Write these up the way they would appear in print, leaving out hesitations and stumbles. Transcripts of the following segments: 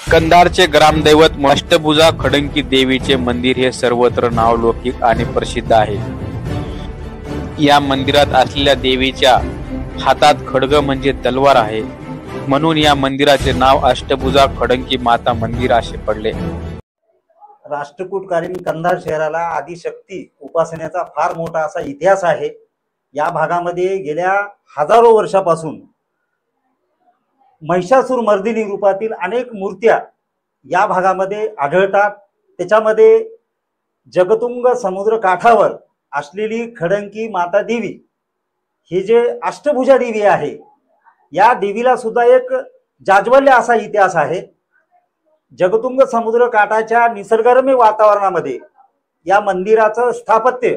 कंधारचे ग्रामदैवत अष्टभुजा खडंकी देवीचे मंदिर हे सर्वत्र नावलौकिक आणि प्रसिद्ध आहे। या मंदिरात असलेल्या देवीच्या हातात खड्ग म्हणजे तलवार आहे, म्हणून या मंदिराचे नाव अष्टभुजा खडंकी माता मंदिर असे पडले। राष्ट्रकूटकालीन कंधार शहराला आदिशक्ती उपासनेचा फार मोठा असा इतिहास आहे। या भागामध्ये गेल्या हजारो वर्षापासून महिषासुर मर्दिनी रूपातील अनेक मूर्त्या या भागामध्ये आढळतात। त्याच्यामध्ये जगतुंग समुद्र काठावर असलेली खडंकी माता देवी हे जे अष्टभुजा देवी आहे, या देवीला सुद्धा एक जाज्वल्य असा इतिहास आहे। जगतुंग समुद्र काठाच्या निसर्गरम्य वातावरणामध्ये या मंदिराचं स्थापत्य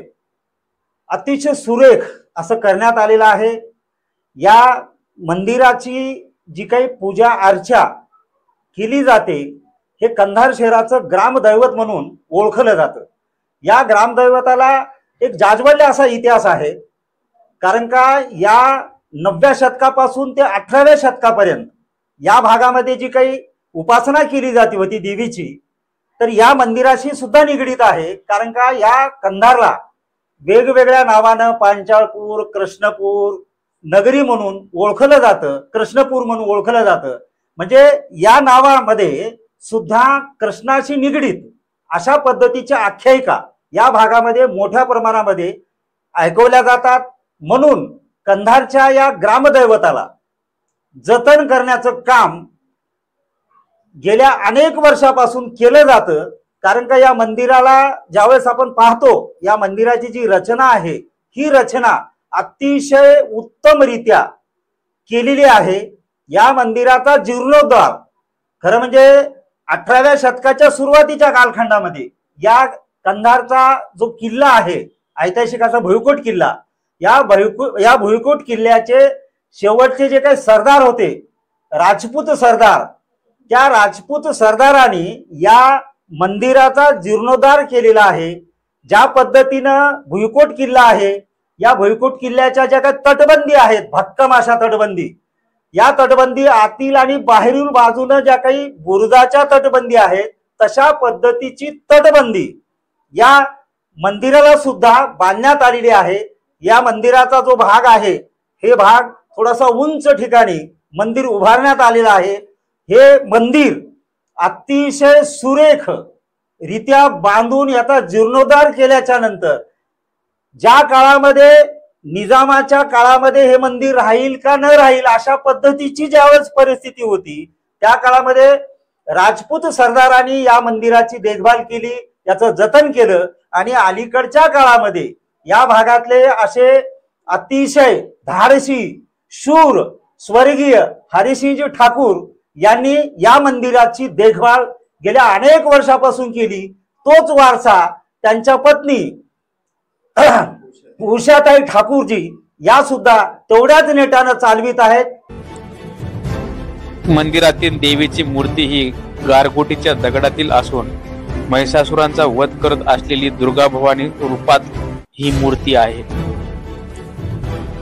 अतिशय सुरेख असं करण्यात आलेलं आहे। या मंदिराची जी काही पूजा अर्चा केली जाते हे कंधार शहराचं ग्रामदैवत म्हणून ओळखलं जातं। या ग्रामदैवताला एक जाज्वल्य असा इतिहास आहे, कारण का या 9व्या शतकापासून ते 18व्या शतकापर्यंत या भागामध्ये जी काही उपासना केली जाते होती देवीची, तर या मंदिराशी सुद्धा निगडीत आहे। कारण का या कंधारला वेगवेगळ्या नावानं पांचाळपूर, कृष्णपूर नगरी म्हणून ओळखलं जातं, कृष्णपूर म्हणून ओळखलं जातं। म्हणजे या नावामध्ये सुद्धा कृष्णाशी निगडीत अशा पद्धतीच्या आख्यायिका या भागामध्ये मोठ्या प्रमाणामध्ये ऐकवल्या जातात। म्हणून कंधारच्या या ग्रामदैवताला जतन करण्याचं काम गेल्या अनेक वर्षापासून केलं जातं। कारण का या मंदिराला ज्यावेळेस आपण पाहतो, या मंदिराची जी रचना आहे ही रचना अतिशय उत्तमरित्या केलेली आहे। या मंदिराचा जीर्णोद्धार खरं म्हणजे 18व्या शतकाच्या सुरुवातीच्या कालखंडामध्ये या कंधारचा जो किल्ला आहे, ऐतिहासिक असा भुईकोट किल्ला, या भुईकोट किल्ल्याचे शेवटचे जे काही सरदार होते, राजपूत सरदार, त्या राजपूत सरदारांनी या मंदिराचा जीर्णोद्धार केलेला आहे। ज्या पद्धतीनं भुईकोट किल्ला आहे, या भुईकोट किल्ल्याच्या ज्या काही तटबंदी आहेत, भक्कम अशा तटबंदी, या तटबंदी आतील आणि बाहेरील बाजूनं ज्या काही बुरुजाच्या तटबंदी आहेत, तशा पद्धतीची तटबंदी या मंदिराला सुद्धा बांधण्यात आलेली आहे। या मंदिराचा जो भाग आहे, हे भाग थोडासा उंच ठिकाणी मंदिर उभारण्यात आलेलं आहे। हे मंदिर अतिशय सुरेख रित्या बांधून याचा जीर्णोद्धार केल्याच्या नंतर ज्या काळामध्ये निजामाच्या काळामध्ये हे मंदिर राहील का न राहील अशा पद्धतीची ज्यावेळेस परिस्थिती होती, त्या काळामध्ये राजपूत सरदारांनी या मंदिराची देखभाल केली, याचं जतन केलं। आणि अलीकडच्या काळामध्ये या भागातले असे अतिशय धाडसी शूर स्वर्गीय हरिसिंहजी ठाकूर यांनी या मंदिराची देखभाल गेल्या अनेक वर्षापासून केली। तोच वारसा त्यांच्या पत्नी उषाताई ठाकूरजी या सुद्धा तेवढ्याच नेटानं चालवित आहेत। मंदिरातील देवीची मूर्ती ही गारगोटीच्या दगडातील असून महिषासुरांचा वध करत असलेली दुर्गा भवानी रूपात ही मूर्ती आहे।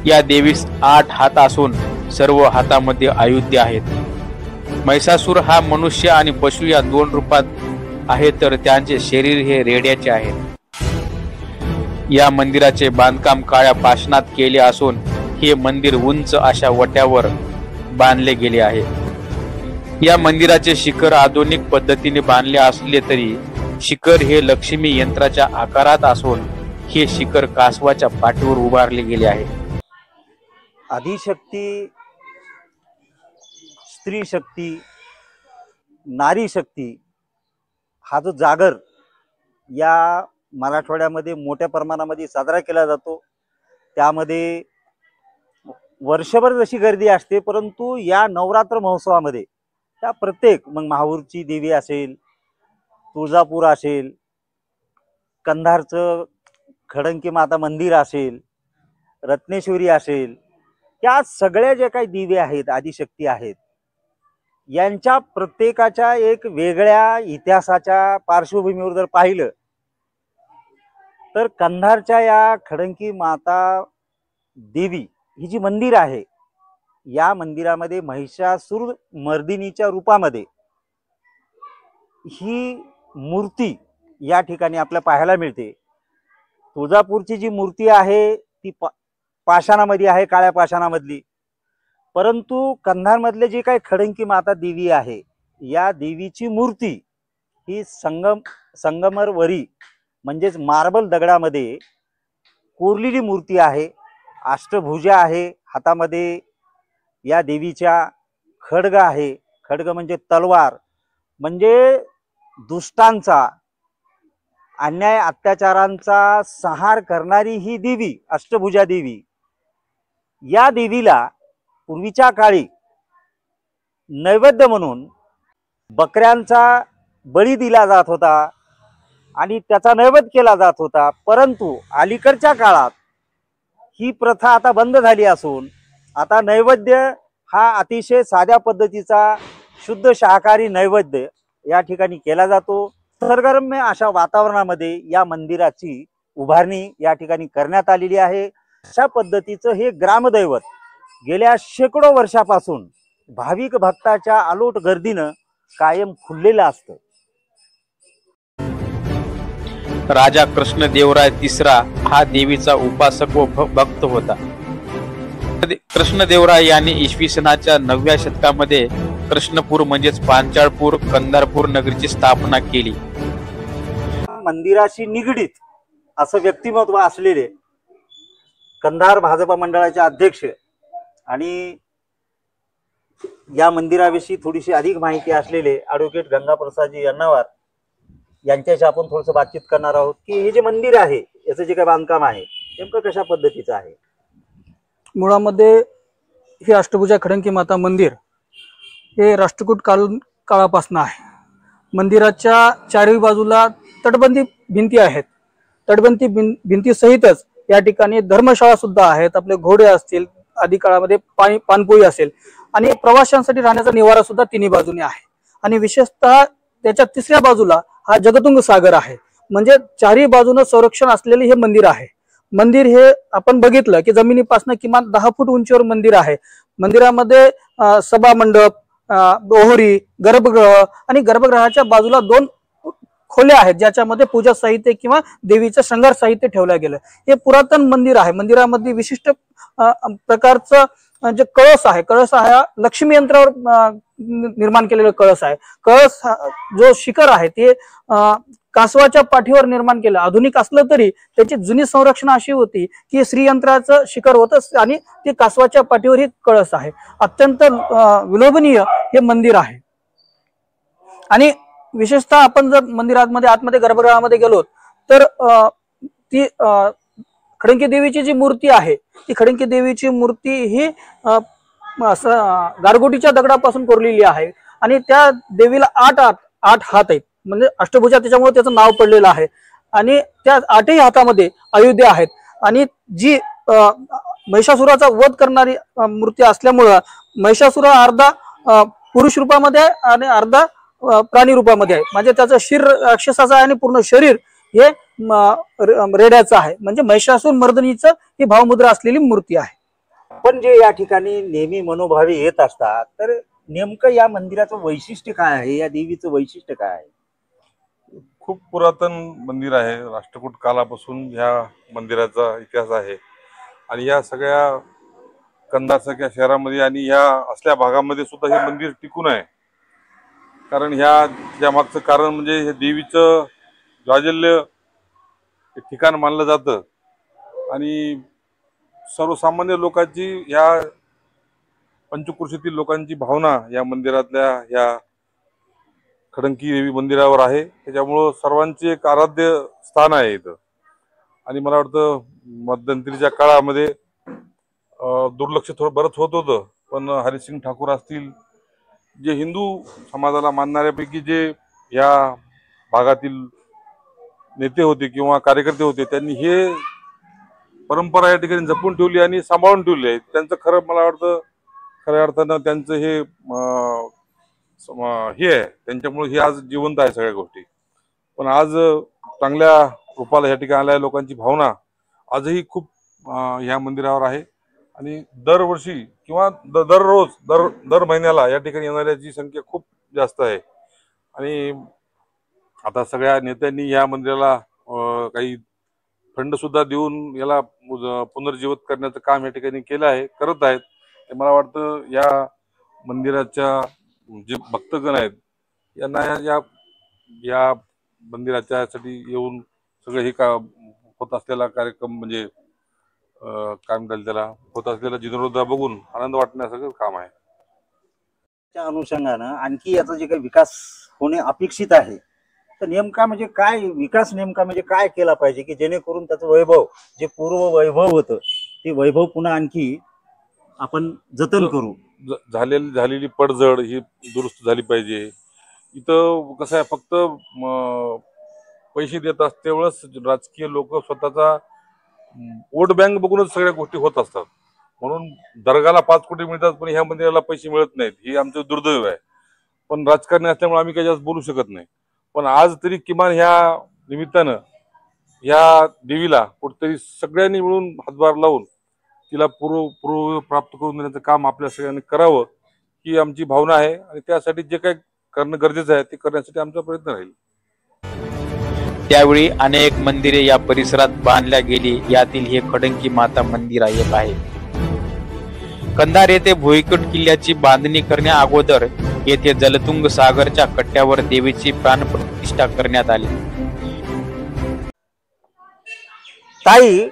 या देवीस 8 हात असून सर्व हातामध्ये आयुध आहेत। महिषासुर हा मनुष्य आणि पशु या 2 रूपात आहे, तर त्यांचे शरीर हे रेड्याचे आहे। या मंदिराचे बांधकाम काळ्या पाषाणात केले असून हे मंदिर उंच अशा वट्यावर बांधले गेले आहे। या मंदिराचे शिखर आधुनिक पद्धतीने बांधले असले तरी शिखर हे लक्ष्मी यंत्राच्या आकारात असून हे शिखर कासवाच्या पाठीवर उभारले गेले आहे। आदिशक्ती, स्त्री शक्ती, नारी शक्ती हा जो जागर या मराठवाड्यामध्ये मोठ्या प्रमाणामध्ये साजरा केला जातो, त्यामध्ये वर्षभर जशी गर्दी असते, परंतु या नवरात्र महोत्सवामध्ये त्या प्रत्येक मग माहूरची देवी असेल, तुळजापूर असेल, कंधारचं खडंकी माता मंदिर असेल, रत्नेश्वरी असेल, त्या सगळ्या ज्या काही देवी आहेत, आदिशक्ती आहेत, यांच्या प्रत्येकाच्या एक वेगळ्या इतिहासाच्या पार्श्वभूमीवर जर पाहिलं तर कंधारच्या या खडंकी माता देवी ही जी मंदिर आहे, या मंदिरामध्ये महिषासुर मर्दिनीच्या रूपामध्ये ही मूर्ती या ठिकाणी आपल्याला पाहायला मिळते। तुळजापूरची जी मूर्ती आहे ती पाषाणामध्ये आहे, काळ्या पाषाणामधली, परंतु कंधारमधले जी काही खडंकी माता देवी आहे या देवीची मूर्ती ही संगमरवरी म्हणजेच मार्बल दगडामध्ये कोरलेली मूर्ती आहे। अष्टभुजा आहे, हातामध्ये या देवीच्या खड्ग आहे, खड्ग म्हणजे तलवार, म्हणजे दुष्टांचा अन्याय अत्याचारांचा संहार करणारी ही देवी अष्टभुजा देवी। या देवीला पूर्वीच्या काळी नैवेद्य म्हणून बकऱ्यांचा बळी दिला जात होता आणि त्याचा नैवेद्य केला जात होता, परंतु अलीकडच्या काळात ही प्रथा आता बंद झाली असून आता नैवेद्य हा अतिशय साध्या पद्धतीचा शुद्ध शाकाहारी नैवेद्य या ठिकाणी केला जातो। निसर्गरम्य अशा वातावरणामध्ये या मंदिराची उभारणी या ठिकाणी करण्यात आलेली आहे। अशा पद्धतीचं हे ग्रामदैवत गेल्या शेकडो वर्षापासून भाविक भक्ताच्या अलोट गर्दीनं कायम खुललेलं असतं। राजा कृष्णदेवराय तिसरा हा देवीचा उपासक व भक्त होता। कृष्णदेवराय यांनी इसवी सनाच्या 9व्या शतकामध्ये कृष्णपूर म्हणजेच पांचाळपूर कंधारपूर नगरीची स्थापना केली। मंदिराशी निगडीत असं व्यक्तिमत्व असलेले कंधार भाजपा मंडळाचे अध्यक्ष आणि या मंदिराविषयी थोडीशी अधिक माहिती असलेले ॲडव्होकेट गंगाप्रसादजी यन्नावर यांच्याशी आपण थोडंसं बातचीत करणार आहोत की हे जे मंदिर आहे याचं जे काही बांधकाम आहे नेमकं कशा पद्धतीचं आहे। मुळामध्ये हे अष्टभुजा खडंकी माता मंदिर हे राष्ट्रकूट काळापासून आहे। मंदिराच्या चारही बाजूला तटबंदी भिंती आहेत। तटबंदी भिंती सहितच या ठिकाणी धर्मशाळा सुद्धा आहेत। आपले घोडे असतील, आधी काळामध्ये पानपोई असेल आणि प्रवाशांसाठी राहण्याचा निवारा सुद्धा तिन्ही बाजूने आहे। आणि विशेषतः त्याच्या तिसऱ्या बाजूला हा जगतुंग सागर आहे, म्हणजे चारही बाजूने संरक्षण असलेले हे मंदिर आहे। मंदिर हे आपण बघितलं की जमिनीपासून किमान 10 फूट उंचीवर मंदिर आहे। मंदिरामध्ये सभा मंडप, ओहरी, गर्भगृह आणि गर्भगृहाच्या बाजूला 2 खोल्या आहेत ज्याच्यामध्ये पूजा साहित्य किंवा देवीचं शृंगार साहित्य ठेवलं गेलं। हे पुरातन मंदिर आहे। मंदिरामध्ये विशिष्ट प्रकारचं जे कळस आहे, कळस हा लक्ष्मी यंत्रावर निर्माण केलेला कळस आहे। कळस जो शिखर आहे ते कासवाच्या पाठीवर निर्माण केलं। आधुनिक असलं तरी त्याची जुनी संरक्षण अशी होती की श्रीयंत्राचं शिखर होतं आणि ते कासवाच्या पाठीवर ही कळस आहे। अत्यंत विलोभनीय हे मंदिर आहे। आणि विशेषतः आपण जर मंदिरामध्ये आतमध्ये गर्भगृहामध्ये गेलो तर ती खडंकी देवीची जी मूर्ती आहे ती खडंकी देवीची मूर्ती ही गारगोटीच्या दगडापासून कोरलेली आहे आणि त्या देवीला 8 हात आहेत, म्हणजे अष्टभुजा त्याच्यामुळे त्याचं नाव पडलेलं आहे। आणि त्या 8ही हातामध्ये आयुधे आहेत आणि जी महिषासुराचा वध करणारी मूर्ती असल्यामुळं महिषासुर अर्धा पुरुष रूपामध्ये आहे आणि अर्धा प्राणी रूपामध्ये आहे, म्हणजे त्याचं शिर राक्षसाचं आहे आणि पूर्ण शरीर हे रेड्याचं आहे, म्हणजे महिषासुर मर्दनीचं ही भावमुद्रा असलेली मूर्ती आहे। पण जे या ठिकाणी नेहमी मनोभावे येत असतात तर नेमकं या मंदिराचं वैशिष्ट्य काय आहे, या देवीचं वैशिष्ट्य काय आहे? खूप पुरातन मंदिर आहे। राष्ट्रकूट कालापासून ह्या मंदिराचा इतिहास आहे आणि या सगळ्या कंधारसारख्या शहरामध्ये आणि ह्या असल्या भागामध्ये सुद्धा हे मंदिर टिकून आहे। कारण ह्या मागचं कारण म्हणजे हे देवीचं जाज्वल्य ठिकाण मानलं जातं आणि सर्वसामान्य लोकांची, ह्या पंचक्रोशीतील लोकांची भावना या मंदिरातल्या ह्या खडंकी देवी मंदिरावर आहे। त्याच्यामुळं सर्वांचे एक आराध्य स्थान आहे इथं। आणि मला वाटतं मध्यंतरीच्या काळामध्ये दुर्लक्ष बरंच होत होतं, पण हरिसिंग ठाकूर असतील, जे हिंदू समाजाला मानणाऱ्यापैकी जे या भागातील नेते होते किंवा कार्यकर्ते होते त्यांनी हे परंपरा या ठिकाणी जपून ठेवली आणि सांभाळून ठेवली आहे। त्यांचं खरं मला वाटतं खऱ्या अर्थानं त्यांचं हे आहे, त्यांच्यामुळे हे आज जिवंत आहे सगळ्या गोष्टी। पण आज चांगल्या रूपाला या ठिकाणी आलेल्या लोकांची भावना आजही खूप ह्या मंदिरावर आहे आणि दरवर्षी किंवा दर महिन्याला या ठिकाणी येणाऱ्याची संख्या खूप जास्त आहे। आणि आता सगळ्या नेत्यांनी या मंदिराला काही फंड सुद्धा देऊन याला पुनर्जीवित करण्याचं काम या ठिकाणी केलं आहे, करत आहेत. मला वाटतं या मंदिराच्या जे भक्तगण आहेत यांना या मंदिराच्यासाठी येऊन सगळे हे का होत असलेला कार्यक्रम म्हणजे काय म्हणतात त्याला होत असलेला जीर्णोद्धार बघून आनंद वाटण्यासारखं काम आहे. त्या अनुषंगानं आणखी याचा जे काही विकास होणे अपेक्षित आहे तर नेमका म्हणजे काय विकास नेमका म्हणजे काय केला पाहिजे की जेणेकरून त्याचं वैभव जे पूर्व वैभव होतं ते वैभव पुन्हा आणखी आपण जतन करू. झालेली पडझड ही दुरुस्त झाली पाहिजे. इथं कसं आहे फक्त पैसे देत असते तेवढंच राजकीय लोक स्वतःचा वोट बँक बघूनच सगळ्या गोष्टी होत असतात. म्हणून दर्गाला 5 कोटी मिळतात पण ह्या मंदिराला पैसे मिळत नाहीत, हे आमचं दुर्दैव आहे. पण राजकारणी असल्यामुळे आम्ही काही जास्त बोलू शकत नाही. पण आज तरी किमान ह्या निमित्तानं या देवीला कुठेतरी सगळ्यांनी मिळून हातभार लावून तिला पूर्व प्राप्त करून देण्याचं काम आपल्या सगळ्यांनी करावं ही आमची भावना आहे. आणि त्यासाठी जे काही करणं गरजेचं आहे ते करण्यासाठी आमचा प्रयत्न राहील. त्यावेळी अनेक मंदिरे या परिसरात बांधल्या गेली. यातील हे खडंकी माता मंदिर एक आहे. कंधार येथे भुईकोट किल्ल्याची बांधणी करण्या अगोदर येथे जलतुंग सागरच्या कट्ट्यावर देवीची प्राणप्रतिष्ठा करण्यात आली. ताई,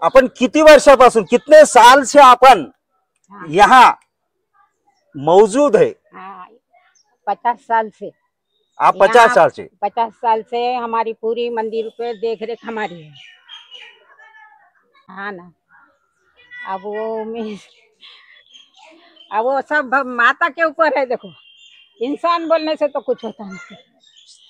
अपन किती वर्षापासून कितने साल से अपन यहाँ मौजूद है? 50 साल से। आप 50 साल से? 50 साल से हमारी पूरी मंदिर पे देख रेख हमारी है। हाँ ना, अब वो सब माता के ऊपर है। देखो, इंसान बोलने से तो कुछ होता नहीं।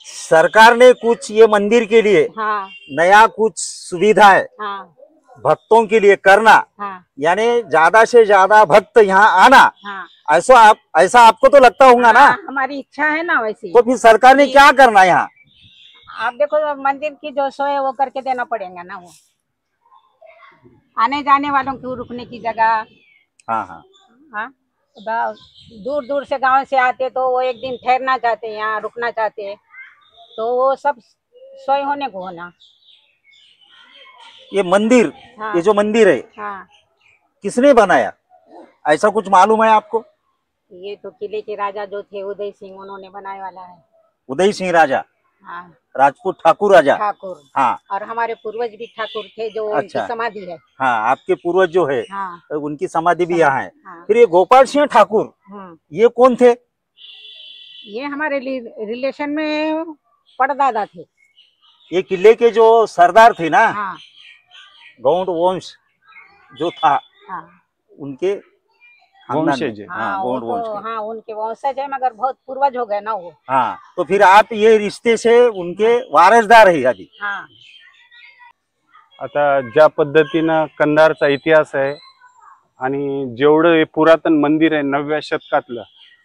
सरकार ने कुछ ये मंदिर के लिए हाँ नया कुछ सुविधाएं हाँ भक्तों के लिए करना, हाँ यानी ज्यादा से ज्यादा भक्त यहाँ आना, हाँ ऐसा आपको तो लगता होगा ना? हाँ, हमारी इच्छा है ना वैसी। तो फिर सरकार ने क्या करना यहाँ? आप देखो, मंदिर की जो सोए वो करके देना पड़ेगा ना। वो आने जाने वालों को रुकने की जगह। हाँ हाँ हाँ, दूर दूर से गांव से आते तो वो एक दिन ठहरना चाहते, यहाँ रुकना चाहते, तो वो सब सोए होने को होना। ये मंदिर, हाँ, ये जो मंदिर है, हाँ, किसने बनाया, ऐसा कुछ मालूम है आपको? ये तो किले के राजा जो थे उदय सिंह, उन्होंने बनाने वाला है। उदय सिंह राजा? हाँ, राजपूत ठाकुर राजा? ठाकुर। हाँ, और हमारे पूर्वज भी ठाकुर थे, जो अच्छा, उनकी समाधि है। हाँ, आपके पूर्वज जो है, हाँ, उनकी समाधि भी यहाँ है। हाँ, फिर ये गोपाल सिंह ठाकुर, ये कौन थे? ये हमारे रिलेशन में परदादा थे। ये किले के जो सरदार थे ना, हाँ, गौंड वंश जो था, हाँ, उनके वंशज है। हाँ, गौंड वंश के। हाँ, उनके वंशज है, मगर बहुत पूर्वज हो गए ना वो। हाँ, तो फिर आप ये रिश्ते से उनके वारसदार है अभी? हाँ, आता ज्या पद्धतीनं कंधारचा इतिहास आहे आणि जेवढं हे पुरातन मंदिर आहे 9व्या शतकातलं,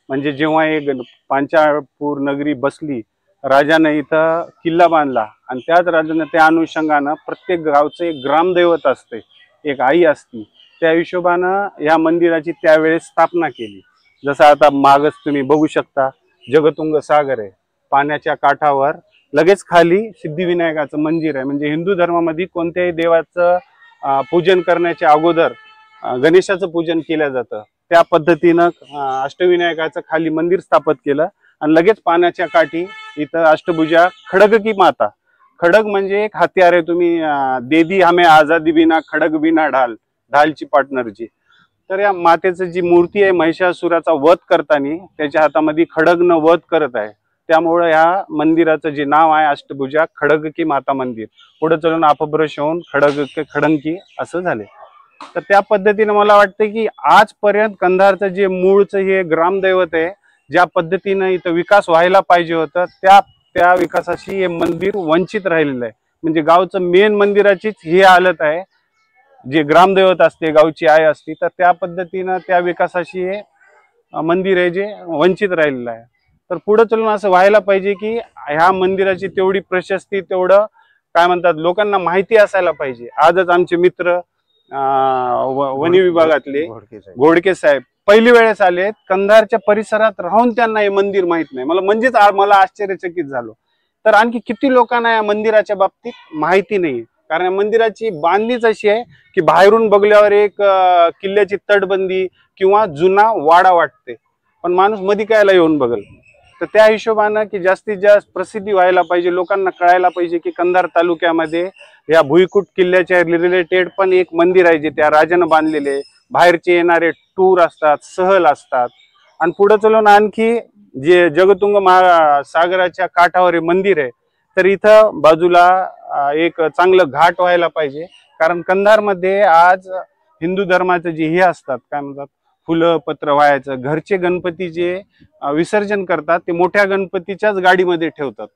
म्हणजे जेव्हा हे पांचाळपूर नगरी बसली, राजाने इथं किल्ला बांधला आणि त्याच राजाने त्या अनुषंगानं प्रत्येक गावचं एक ग्रामदैवत असते, एक आई असती, त्या हिशोबानं या मंदिराची त्यावेळेस स्थापना केली. जसं आता मागच तुम्ही बघू शकता जगतुंग सागर आहे, पाण्याच्या काठावर लगेच खाली सिद्धिविनायकाचं मंदिर आहे. म्हणजे हिंदू धर्मामध्ये कोणत्याही देवाचं पूजन करण्याच्या अगोदर गणेशाचं पूजन केलं जातं. त्या पद्धतीनं अष्टविनायकाचं खाली मंदिर स्थापित केलं आणि लगेच पाण्याच्या काठी इथं अष्टभुजा खडग की माता, खडग म्हणजे एक हत्यार आहे. तुम्ही देदी हमें आजादी बिना खडग बिना ढाल, ढालची पार्टनरची. तर या मातेचं जी मूर्ती आहे महिषासुराचा वध करताना त्याच्या हातामध्ये खडगनं वध करत आहे, त्यामुळे या मंदिराचं जे नाव आहे अष्टभुजा खडग की माता मंदिर, पुढे चलून अपभ्रंश होऊन खडंकी असं झाले. तर त्या पद्धतीने मला वाटतं की आजपर्यंत कंधारचं जे मूळचं हे ग्रामदैवत आहे, ज्या पद्धतीने इथं विकास व्हायला पाहिजे होता त्या विकासाशी हे मंदिर वंचित राहिलेलं आहे. म्हणजे गावचं मेन मंदिराचीच ही हालत आहे, जे ग्रामदैवत असते गावची आई असते, तर त्या पद्धतीनं त्या विकासाशी हे मंदिर आहे जे वंचित राहिलेलं आहे. तर पुढे चलून असं व्हायला पाहिजे की ह्या मंदिराची तेवढी प्रशस्ती, तेवढं काय म्हणतात लोकांना माहिती असायला पाहिजे. आजच आमचे मित्र वनी विभागातले घोडके साहेब पहिली वेळेस आले, कंधारच्या परिसरात राहून त्यांना हे मंदिर माहित नाही. मला आश्चर्यचकित झालो. तर आणखी किती लोकांना या मंदिराच्या बाबतीत माहिती नाही, कारण या मंदिराची बांधणीच अशी आहे की बाहेरून बघल्यावर एक किल्ल्याची तटबंदी किंवा जुना वाडा वाटते, पण माणूस मध्ये कायला येऊन बघल. तर त्या हिशोबानं की जास्तीत जास्त प्रसिद्धी व्हायला पाहिजे, लोकांना कळायला पाहिजे की कंधार तालुक्यामध्ये या भुईकोट किल्ल्याच्या रिलेटेड पण एक मंदिर आहे जे त्या राजानं बांधलेले. बाहेरचे येणारे टूर असतात, सहल असतात. आणि पुढे चलून आणखी जे जगतुंग सागराच्या काठावर हे मंदिर आहे, तर इथं बाजूला एक चांगलं घाट व्हायला पाहिजे. कारण कंधारमध्ये आज हिंदू धर्माचे जे हे असतात काय म्हणतात फुलं पत्र वाहायचं, घरचे गणपती जे विसर्जन करतात ते मोठ्या गणपतीच्याच गाडीमध्ये ठेवतात.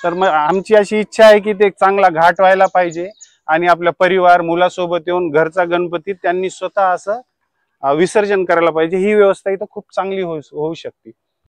तर मग आमची अशी इच्छा आहे की ते एक चांगला घाट व्हायला पाहिजे आणि आपल्या परिवार मुलासोबत येऊन घरचा गणपती त्यांनी स्वतः असं विसर्जन करायला पाहिजे. ही व्यवस्था इथं खूप चांगली होऊ शकते.